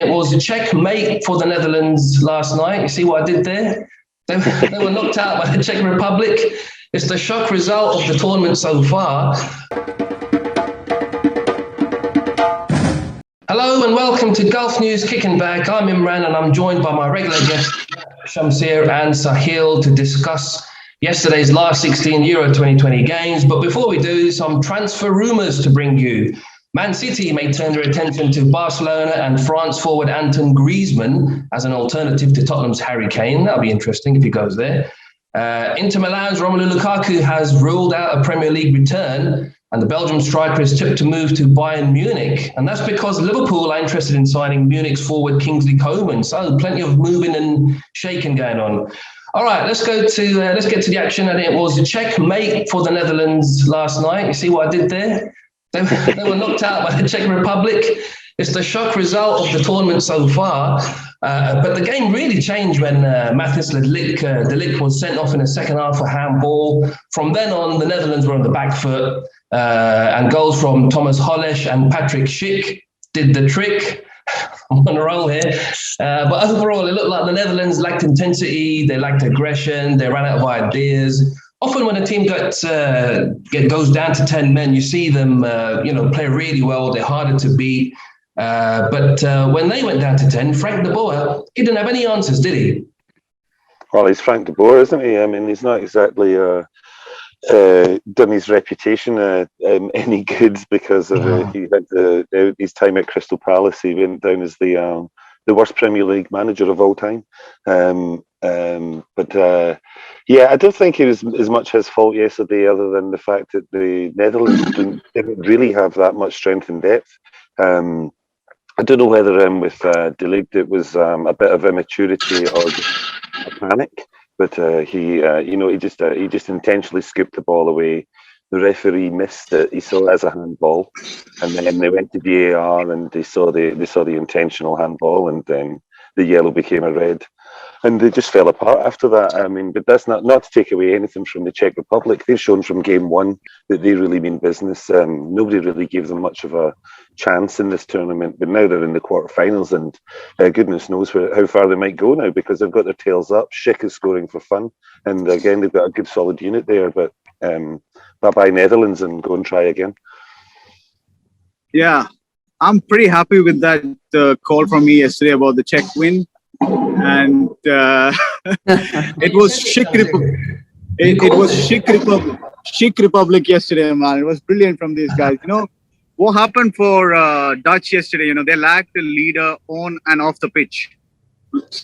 It was a checkmate for the Netherlands last night. You see what I did there? They were knocked out by the Czech Republic. It's the shock result of the tournament so far. Hello and welcome to Gulf News Kicking Back. I'm Imran and I'm joined by my regular guests, Shamsir and Sahil, to discuss yesterday's last 16 Euro 2020 games. But before we do, some transfer rumours to bring you. Man City may turn their attention to Barcelona and France forward Antoine Griezmann as an alternative to Tottenham's Harry Kane. That'll be interesting if he goes there. Inter Milan's Romelu Lukaku has ruled out a Premier League return, and the Belgium striker is tipped to move to Bayern Munich. And that's because Liverpool are interested in signing Munich's forward Kingsley Coman. So plenty of moving and shaking going on. All right, let's get to the action. And it was a checkmate for the Netherlands last night. You see what I did there? They were knocked out by the Czech Republic. It's the shock result of the tournament so far. But the game really changed when Matthijs de Ligt was sent off in the second half for handball. From then on, the Netherlands were on the back foot. And goals from Thomas Hollesch and Patrick Schick did the trick. I'm on a roll here. But overall, it looked like the Netherlands lacked intensity. They lacked aggression. They ran out of ideas. Often when a team goes down to 10 men, you see them, play really well. They're harder to beat. But when they went down to 10, Frank de Boer, he didn't have any answers, did he? Well, he's Frank de Boer, isn't he? I mean, he's not exactly done his reputation any good because of he had his time at Crystal Palace. He went down as the worst Premier League manager of all time. I don't think it was as much his fault yesterday, other than the fact that the Netherlands didn't really have that much strength and depth. I don't know whether with de Ligt it was a bit of immaturity or just a panic, but he just intentionally scooped the ball away. The referee missed it. He saw it as a handball, and then they went to VAR and they saw the intentional handball, and then the yellow became a red. And they just fell apart after that. I mean, but that's not to take away anything from the Czech Republic. They've shown from game one that they really mean business. Nobody really gave them much of a chance in this tournament, but now they're in the quarterfinals, and goodness knows how far they might go now, because they've got their tails up. Schick is scoring for fun, and again they've got a good solid unit there. But bye-bye Netherlands, and go and try again. Yeah, I'm pretty happy with that call from me yesterday about the Czech win. And it was Czech Republic. It was Czech Republic yesterday, man. It was brilliant from these guys. You know what happened for Dutch yesterday? You know, they lacked a leader on and off the pitch.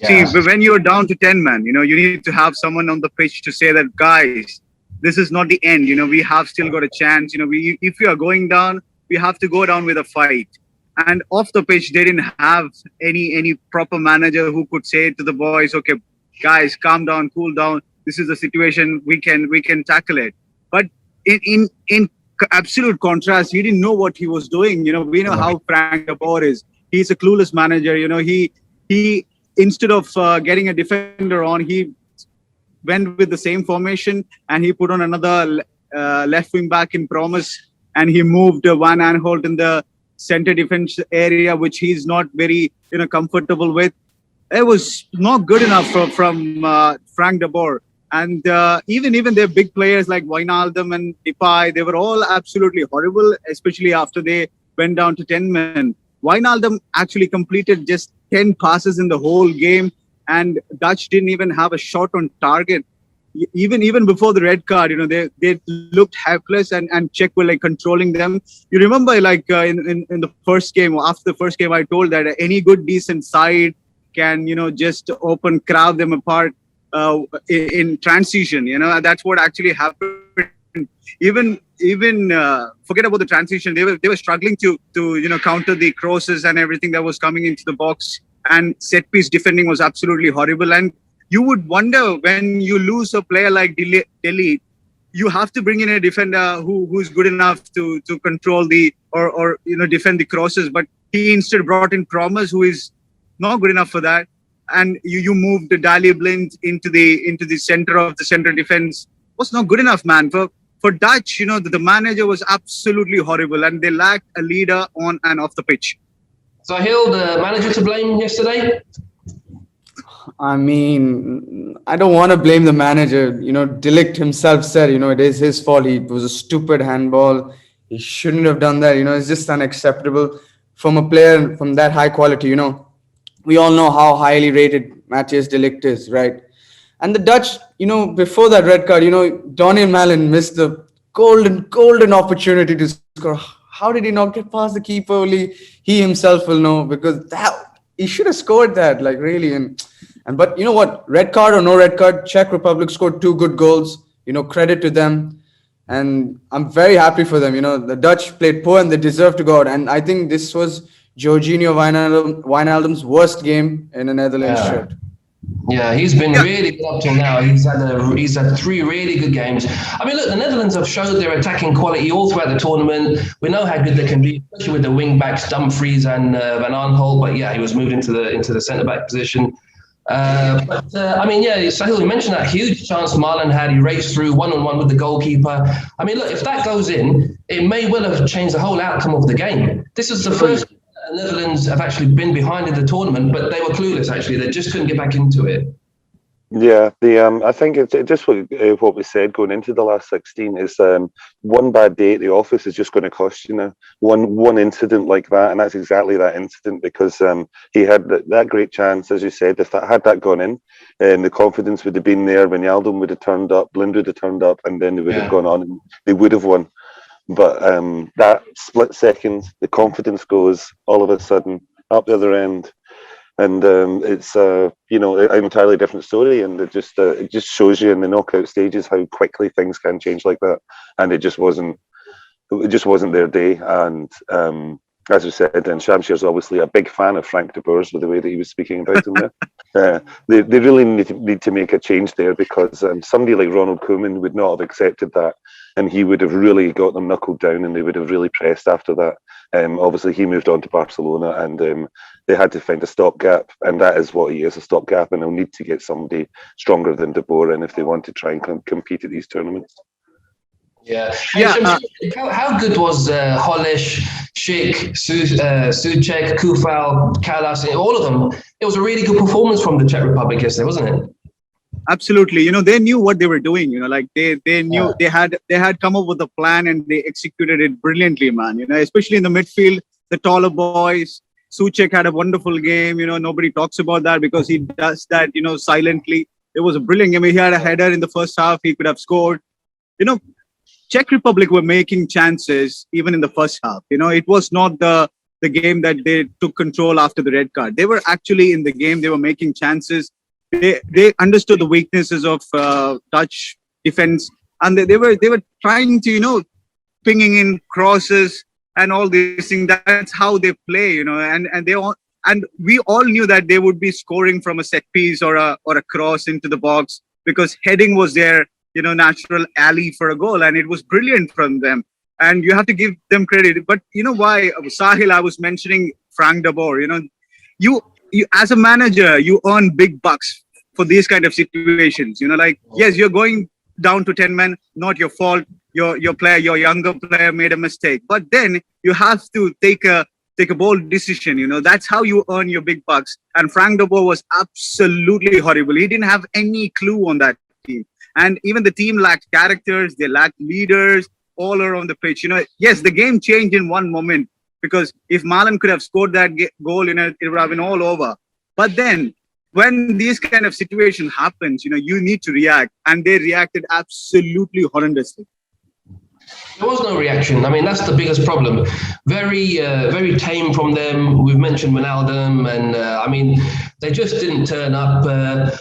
Yeah. See, when you're down to 10 men, you know, you need to have someone on the pitch to say that, guys, this is not the end. You know, we have still got a chance. You know, if we are going down, we have to go down with a fight. And off the pitch, they didn't have any proper manager who could say to the boys, okay, guys, calm down, cool down. This is the situation. We can tackle it. But in absolute contrast, he didn't know what he was doing. You know, we know how Frank de Boer is. He's a clueless manager. You know, he instead of getting a defender on, he went with the same formation and he put on another left wing back in Promise, and he moved Van Aanholt in the center defense area, which he's not very comfortable with. It was not good enough from Frank de Boer. And even their big players like Wijnaldum and Depay, they were all absolutely horrible, especially after they went down to 10 men. Wijnaldum actually completed just 10 passes in the whole game, and Dutch didn't even have a shot on target. Even before the red card, you know, they looked helpless, and Czech were like controlling them. You remember, like in the first game, or after the first game, I told that any good decent side can, you know, just crowd them apart in transition. You know, that's what actually happened. Even forget about the transition. They were struggling to counter the crosses and everything that was coming into the box, and set piece defending was absolutely horrible. And you would wonder, when you lose a player like de Ligt, you have to bring in a defender who's good enough to control or defend the crosses. But he instead brought in Promise, who is not good enough for that. And you moved the Daley Blind into the center of the center defense. Was not good enough, man. For Dutch, you know, the manager was absolutely horrible, and they lacked a leader on and off the pitch. Sahil, the manager to blame yesterday? I mean, I don't want to blame the manager. De Ligt himself said, it is his fault. It was a stupid handball. He shouldn't have done that. It's just unacceptable from a player from that high quality. We all know how highly rated Matthias de Ligt is, right? And the Dutch, before that red card, Donny Malen missed the golden opportunity to score. How did he not get past the keeper? Only he himself will know, because he should have scored that, like, really. But you know what? Red card or no red card, Czech Republic scored 2 good goals. Credit to them. And I'm very happy for them. The Dutch played poor and they deserve to go out. And I think this was Jorginho Wijnaldum's worst game in a Netherlands shirt. Yeah, he's been really good up till now. He's had 3 really good games. I mean, look, the Netherlands have showed their attacking quality all throughout the tournament. We know how good they can be, especially with the wing backs, Dumfries and Van Aanholt. But yeah, he was moved into the centre back position. I mean, yeah, Sahil, you mentioned that huge chance Marlon had. He raced through one-on-one with the goalkeeper. I mean, look, if that goes in, it may well have changed the whole outcome of the game. This is the first Netherlands have actually been behind in the tournament, but they were clueless, actually. They just couldn't get back into it. Yeah, I think it's just what we said going into the last 16 is one bad day at the office is just going to cost you now. One incident like that, and that's exactly that incident, because he had that great chance, as you said. If that gone in, the confidence would have been there. Wijnaldum would have turned up, Blind would have turned up, and then they would have gone on and they would have won. But that split second, the confidence goes all of a sudden up the other end. And it's an entirely different story, and it just shows you in the knockout stages how quickly things can change like that. And it just wasn't their day. And as we said, and Shamshir's obviously a big fan of Frank de Boer's with the way that he was speaking about him there. They really need to make a change there, because somebody like Ronald Koeman would not have accepted that, and he would have really got them knuckled down, and they would have really pressed after that. Obviously, he moved on to Barcelona, and they had to find a stopgap, and that is what he is, a stopgap, and they'll need to get somebody stronger than De Boer in if they want to try and compete at these tournaments. Yeah. How good was Holeš, Schick, Souček, Kufal, Kalas, all of them? It was a really good performance from the Czech Republic yesterday, wasn't it? Absolutely. They knew what they were doing. Like they knew they had come up with a plan and they executed it brilliantly, man. Especially in the midfield, the taller boys. Souček had a wonderful game. Nobody talks about that because he does that, silently. It was a brilliant game. He had a header in the first half. He could have scored. Czech Republic were making chances even in the first half. It was not the game that they took control after the red card. They were actually in the game. They were making chances. They understood the weaknesses of Dutch defense, and they were trying to pinging in crosses and all these things. That's how they play, and we all knew that they would be scoring from a set piece or a cross into the box, because heading was their natural alley for a goal, and it was brilliant from them. And you have to give them credit. But why, Sahil, I was mentioning Frank de Boer. You as a manager, you earn big bucks for these kind of situations. Yes, you're going down to 10 men, not your fault. Your younger player made a mistake, but then you have to take a bold decision. That's how you earn your big bucks. And Frank de Boer was absolutely horrible. He didn't have any clue on that team, and even the team lacked characters. They lacked leaders all around the pitch. Yes, the game changed in one moment, because if Marlon could have scored that goal, it would have been all over. But then, when these kind of situation happens, you need to react, and they reacted absolutely horrendously. There was no reaction. I mean, that's the biggest problem. Very tame from them. We've mentioned Wijnaldum, and I mean, they just didn't turn up.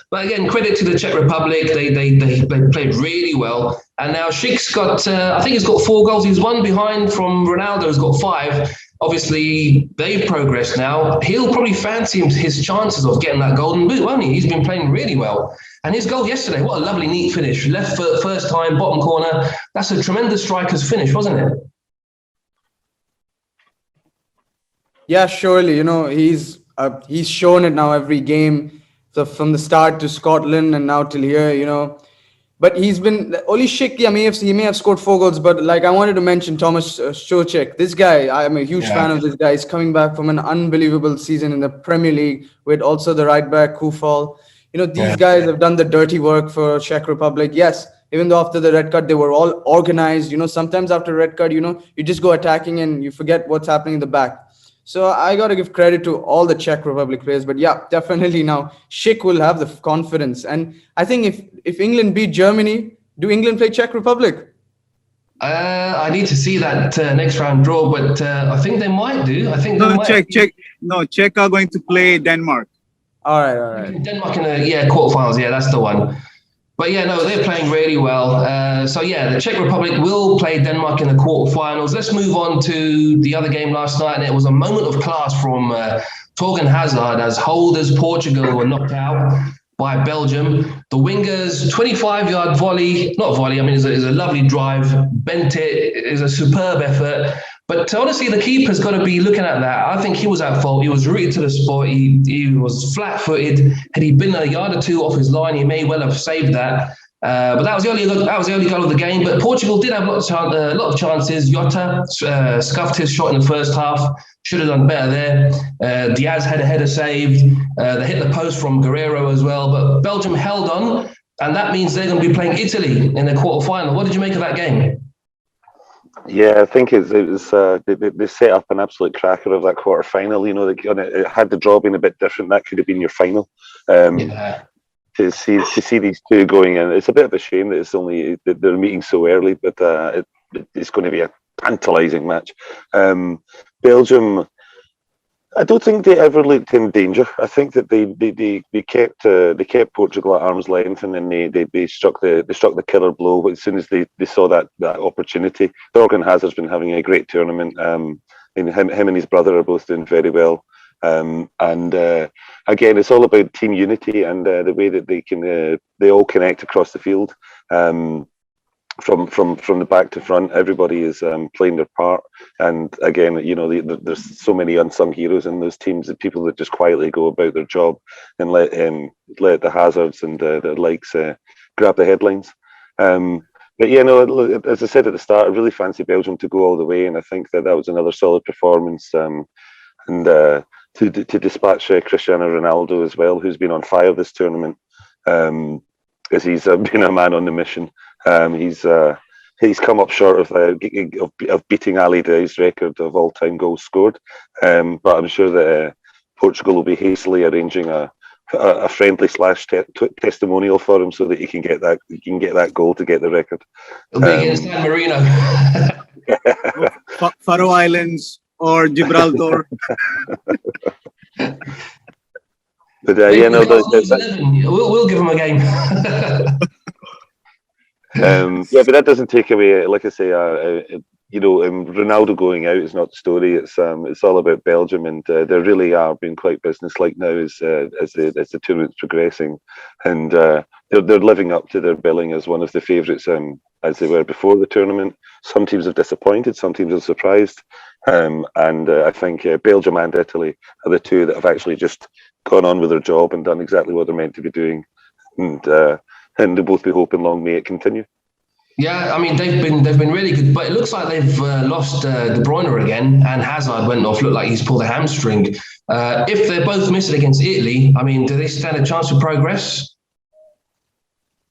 But again, credit to the Czech Republic. They played really well. And now Schick's got, I think he's got 4 goals. He's 1 behind from Ronaldo, who's got 5. Obviously, they've progressed now. He'll probably fancy his chances of getting that golden boot, won't he? He's been playing really well. And his goal yesterday, what a lovely, neat finish. Left foot, first time, bottom corner. That's a tremendous striker's finish, wasn't it? Yeah, surely. He's shown it now every game. So from the start to Scotland and now till here, But he's been only Schick. Yeah, he may have scored 4 goals, but like I wanted to mention Thomas Soucek. This guy, I'm a huge fan of this guy. He's coming back from an unbelievable season in the Premier League with also the right back Kufal. These guys have done the dirty work for Czech Republic. Yes, even though after the red card they were all organized. Sometimes after red card, you just go attacking and you forget what's happening in the back. So I got to give credit to all the Czech Republic players. But yeah, definitely now Schick will have the confidence. And I think if England beat Germany, do England play Czech Republic? I need to see that next round draw, but I think they might do. I think they might. Czech are going to play Denmark. All right. Denmark in the quarterfinals. Yeah, that's the one. But yeah, no, they're playing really well. So yeah, the Czech Republic will play Denmark in the quarterfinals. Let's move on to the other game last night, and it was a moment of class from Torgan Hazard as holders Portugal were knocked out by Belgium. The wingers, 25-yard volley, not volley, I mean, it's a lovely drive, bent it, is a superb effort. But honestly, the keeper's got to be looking at that. I think he was at fault. He was rooted to the spot. He was flat-footed. Had he been a yard or two off his line, he may well have saved that. But that was the only goal of the game. But Portugal did have a lot of chances. Jota scuffed his shot in the first half. Should have done better there. Diaz had a header saved. They hit the post from Guerrero as well. But Belgium held on, and that means they're going to be playing Italy in the quarterfinal. What did you make of that game? Yeah, I think it was they set up an absolute cracker of that quarter final. Had the draw been a bit different, that could have been your final. To see these two going in, it's a bit of a shame that they're meeting so early, but it's going to be a tantalising match. Belgium, I don't think they ever looked in danger. I think that they kept Portugal at arm's length, and then they struck the killer blow. But as soon as they saw that opportunity, Torgan Hazard's been having a great tournament. And him and his brother are both doing very well. Again, it's all about team unity and the way that they all connect across the field. From the back to front, everybody is playing their part. And again, there's so many unsung heroes in those teams, the people that just quietly go about their job and let the Hazards and the likes grab the headlines. But yeah, no, as I said at the start, I really fancy Belgium to go all the way, and I think that was another solid performance. To dispatch Cristiano Ronaldo as well, who's been on fire this tournament, as he's been a man on the mission. He's come up short of beating Ali Day's record of all-time goals scored, but I'm sure that Portugal will be hastily arranging a friendly / testimonial for him so that he can get that goal to get the record. It'll be against San Marino, Faroe Islands or Gibraltar. But we'll give him a game. But that doesn't take away, like I say, Ronaldo going out is not the story. It's all about Belgium, and they really are being quite businesslike now as the tournament's progressing, and they're living up to their billing as one of the favourites, as they were before the tournament. Some teams have disappointed, some teams have surprised, and I think Belgium and Italy are the two that have actually just gone on with their job and done exactly what they're meant to be doing, and they'll both be hoping long may it continue. Yeah, I mean they've been really good, but it looks like they've lost De Bruyne again, and Hazard went off. Looked like he's pulled a hamstring. If they're both missing against Italy, I mean, do they stand a chance of progress?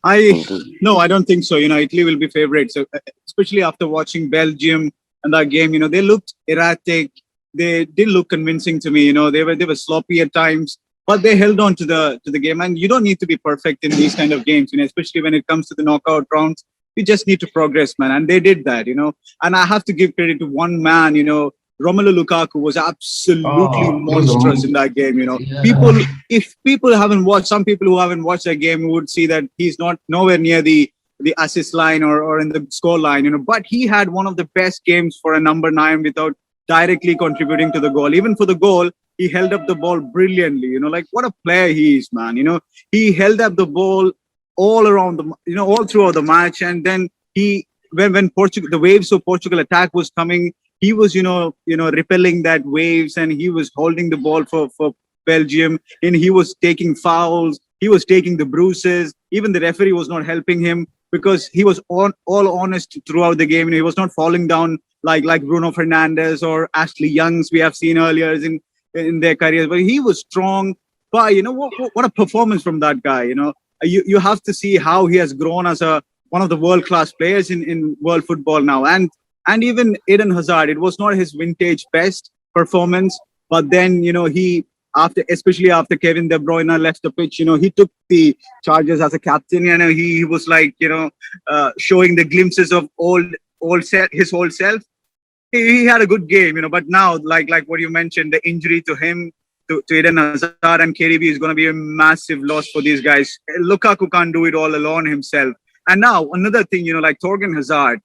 No, I don't think so. Italy will be favourites, so, especially after watching Belgium and that game. They looked erratic. They didn't look convincing to me. They were sloppy at times, but they held on to the game. And you don't need to be perfect in these kind of games, especially when it comes to the knockout rounds. You just need to progress, man. And they did that, And I have to give credit to one man, Romelu Lukaku was absolutely monstrous in that game, Yeah. If people haven't watched, some people who haven't watched that game would see that he's nowhere near the assist line or in the score line, But he had one of the best games for a number 9 without directly contributing to the goal. Even for the goal, he held up the ball brilliantly, like what a player he is, man. He held up the ball all around all throughout the match, and then when Portugal, the waves of Portugal attack was coming, he was repelling that waves, and he was holding the ball for Belgium, and he was taking fouls, he was taking the bruises, Even the referee was not helping him because he was all honest throughout the game. He was not falling down like Bruno Fernandes or Ashley Young's we have seen earlier in their careers. But he was strong. But what a performance from that guy. You have to see how he has grown as one of the world-class players in world football now. And even Eden Hazard, it was not his vintage best performance, but then especially after Kevin De Bruyne left the pitch, he took the charges as a captain. He was like showing the glimpses of his whole self. He had a good game, but now like what you mentioned, the injury to him, to Eden Hazard and KDB is going to be a massive loss for these guys. Lukaku can't do it all alone himself. And now another thing, like Thorgan Hazard,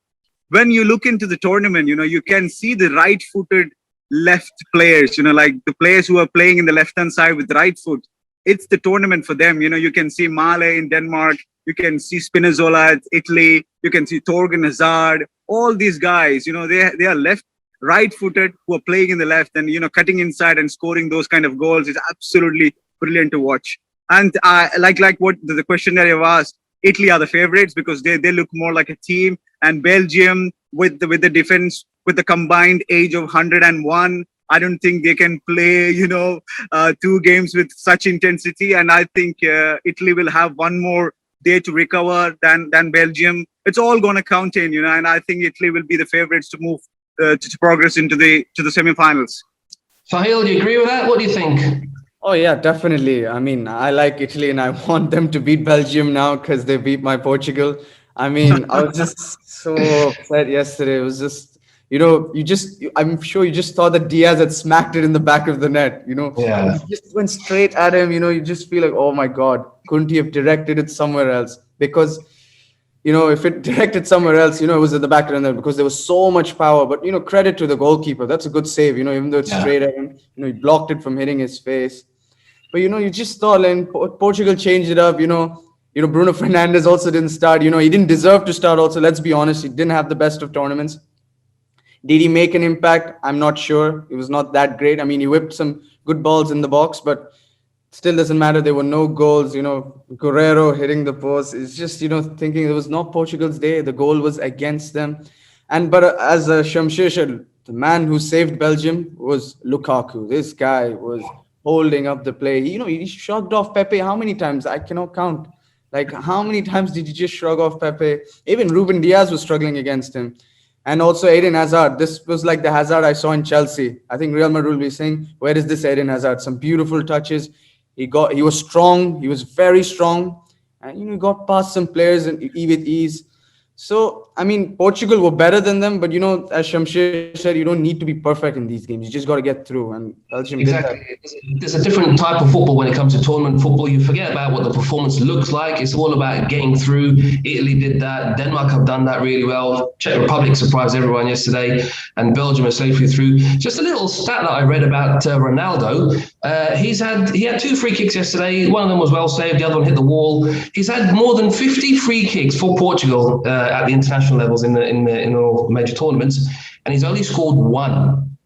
when you look into the tournament, you can see the right-footed left players, like the players who are playing in the left-hand side with right foot. It's the tournament for them. You can see Male in Denmark. You can see Spinazzola at Italy. You can see Thorgan Hazard. All these guys, they are right-footed who are playing in the left and, cutting inside and scoring those kind of goals is absolutely brilliant to watch. And like what the question that you've asked, Italy are the favorites because they look more like a team. And Belgium with the defense, with the combined age of 101, I don't think they can play, 2 games with such intensity. And I think Italy will have one more day to recover than Belgium. It's all going to count in, and I think Italy will be the favorites to move to progress into the semi-finals. Sahil, do you agree with that? What do you think? Oh yeah, definitely. I mean, I like Italy and I want them to beat Belgium now because they beat my Portugal. I mean, I was just so upset yesterday. It was just, I'm sure you just thought that Diaz had smacked it in the back of the net, Yeah. He just went straight at him, you just feel like, oh my God, couldn't he have directed it somewhere else? Because, if it directed somewhere else, it was at the back of the net because there was so much power. But, credit to the goalkeeper. That's a good save, even though it's straight at him, he blocked it from hitting his face. But, you just thought, and Portugal changed it up, Bruno Fernandes also didn't start. He didn't deserve to start also. Let's be honest. He didn't have the best of tournaments. Did he make an impact? I'm not sure. It was not that great. I mean, he whipped some good balls in the box, but still doesn't matter. There were no goals. Guerrero hitting the post. It's just, thinking it was not Portugal's day. The goal was against them. But as Shamsher said, the man who saved Belgium was Lukaku. This guy was holding up the play. He shrugged off Pepe how many times? I cannot count. Like, how many times did you just shrug off Pepe? Even Ruben Diaz was struggling against him. And also Eden Hazard. This was like the Hazard I saw in Chelsea. I think Real Madrid will be saying, where is this Eden Hazard? Some beautiful touches. He was strong. He was very strong. And, he got past some players with ease. So, I mean, Portugal were better than them. But, as Shamsher said, you don't need to be perfect in these games. You just got to get through. And Belgium did that. There's a different type of football when it comes to tournament football. You forget about what the performance looks like. It's all about getting through. Italy did that. Denmark have done that really well. Czech Republic surprised everyone yesterday. And Belgium are safely through. Just a little stat that I read about Ronaldo. He had 2 free kicks yesterday. One of them was well saved. The other one hit the wall. He's had more than 50 free kicks for Portugal at the international levels in all major tournaments, and he's only scored 1.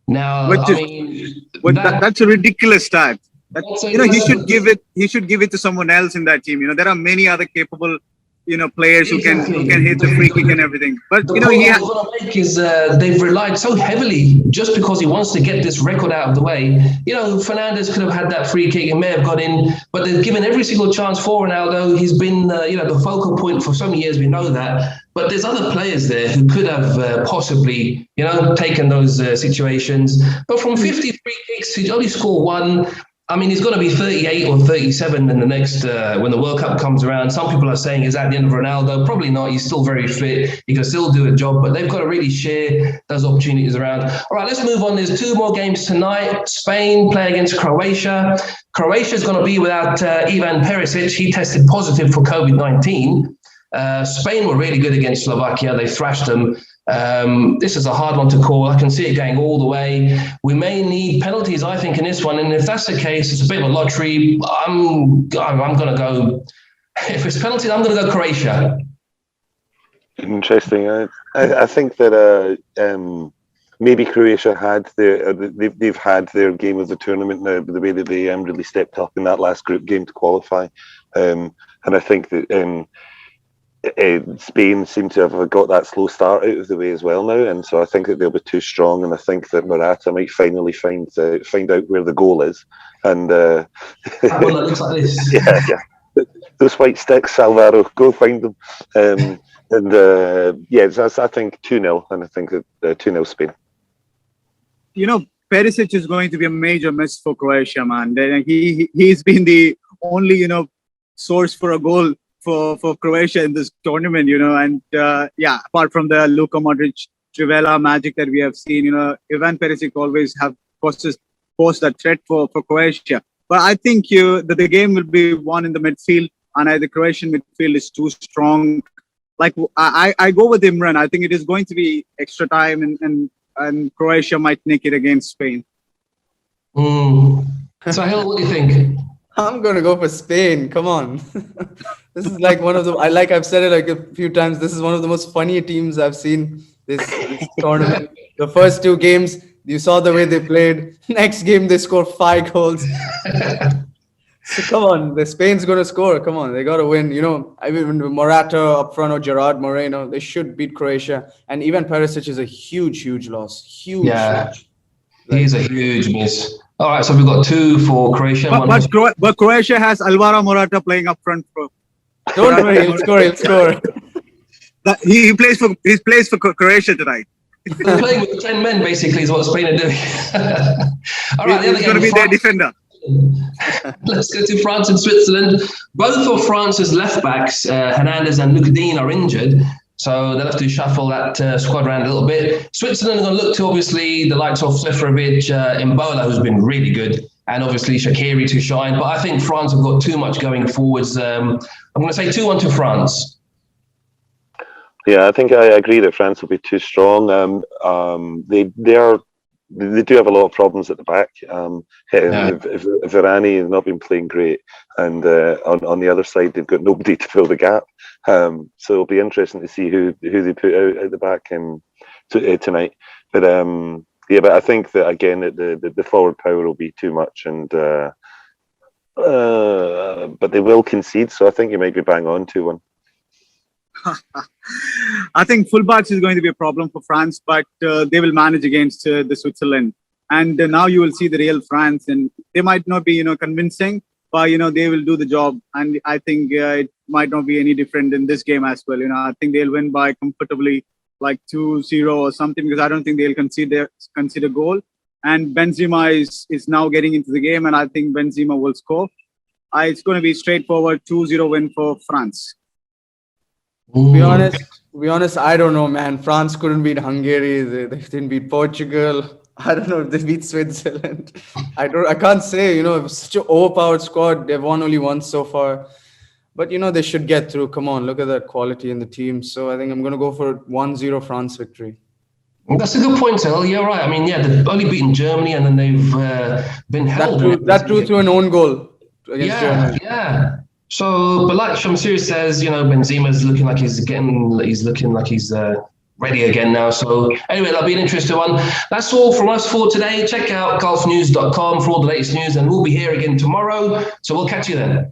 Now, that's a ridiculous stat. He should give it to someone else in that team. There are many other capable players who can hit the free kick and everything. But the point I was going to make is they've relied so heavily just because he wants to get this record out of the way. Fernandes could have had that free kick and may have got in, but they've given every single chance for Ronaldo. He's been the focal point for so many years. We know that, but there's other players there who could have possibly taken those situations. But from 50 free kicks, he only scored 1. I mean, he's going to be 38 or 37 in the next, when the World Cup comes around. Some people are saying, is that the end of Ronaldo? Probably not. He's still very fit. He can still do a job, but they've got to really share those opportunities around. All right, let's move on. There's 2 more games tonight. Spain play against Croatia. Croatia is going to be without Ivan Perisic. He tested positive for COVID-19. Spain were really good against Slovakia. They thrashed them. This is a hard one to call. I can see it going all the way. We may need penalties, I think, in this one. And if that's the case, it's a bit of a lottery. I'm going to go. If it's penalties, I'm going to go Croatia. Interesting. I think that maybe Croatia they've had their game of the tournament now, the way that they really stepped up in that last group game to qualify. And I think that Spain seem to have got that slow start out of the way as well now, and so I think that they'll be too strong, and I think that Morata might finally find out where the goal is. And That one that looks like this. yeah. Those white sticks, Alvaro, go find them. I think 2-0, and I think that 2-0 Spain. Perisic is going to be a major miss for Croatia, man. He's been the only, source for a goal for Croatia in this tournament, and apart from the Luka Modric, Trivela magic that we have seen, Ivan Perisic always have posed that threat for Croatia. But I think that the game will be won in the midfield, and the Croatian midfield is too strong. Like I go with Imran. I think it is going to be extra time, and Croatia might nick it against Spain. Sahil, what do you think? I'm going to go for Spain. Come on. This is like one of the, I've said it like a few times, this is one of the most funny teams I've seen this tournament. The first 2 games, you saw the way they played. Next game, they scored 5 goals. So come on, the Spain's going to score. Come on, they got to win. I mean, Morata up front or Gerard Moreno, they should beat Croatia. And even Perisic is a huge loss. Huge. He's a huge miss. All right, so we've got 2 for Croatia. But Croatia has Alvaro Morata playing up front. Don't worry, he'll score. He plays for Croatia tonight. They're playing with 10 men, basically, is what Spain are doing. All right, he's going to be their defender. Let's go to France and Switzerland. Both of France's left backs, Hernandez and Lucadine, are injured. So they'll have to shuffle that squad around a little bit. Switzerland are going to look to, obviously, the likes of Seferovic, Mbola, who's been really good, and obviously Shaqiri to shine. But I think France have got too much going forwards. I'm going to say 2-1 to France. Yeah, I think I agree that France will be too strong. They do have a lot of problems at the back. Varane has not been playing great, and on the other side they've got nobody to fill the gap. So it'll be interesting to see who they put out at the back tonight. But I think that again the forward power will be too much, and but they will concede. So I think you might be bang on 2-1. I think fullbacks is going to be a problem for France, but they will manage against the Switzerland. And now you will see the real France, and they might not be, convincing, but they will do the job. And I think it might not be any different in this game as well. I think they'll win by comfortably like 2-0 or something, because I don't think they'll concede a goal. And Benzema is now getting into the game, and I think Benzema will score. It's going to be straightforward 2-0 win for France. To be honest, I don't know, man. France couldn't beat Hungary. They didn't beat Portugal. I don't know if they beat Switzerland. I can't say, it was such an overpowered squad. They've won only once so far. But, they should get through. Come on, look at that quality in the team. So I think I'm going to go for 1-0 France victory. That's a good point, Sahil. You're right. I mean, they've only beaten Germany, and then they've been held. That drew through an own goal against Germany. Yeah. So, but like Shamsir says, Benzema's looking like he's ready again now. So anyway, that'll be an interesting one. That's all from us for today. Check out golfnews.com for all the latest news, and we'll be here again tomorrow. So we'll catch you then.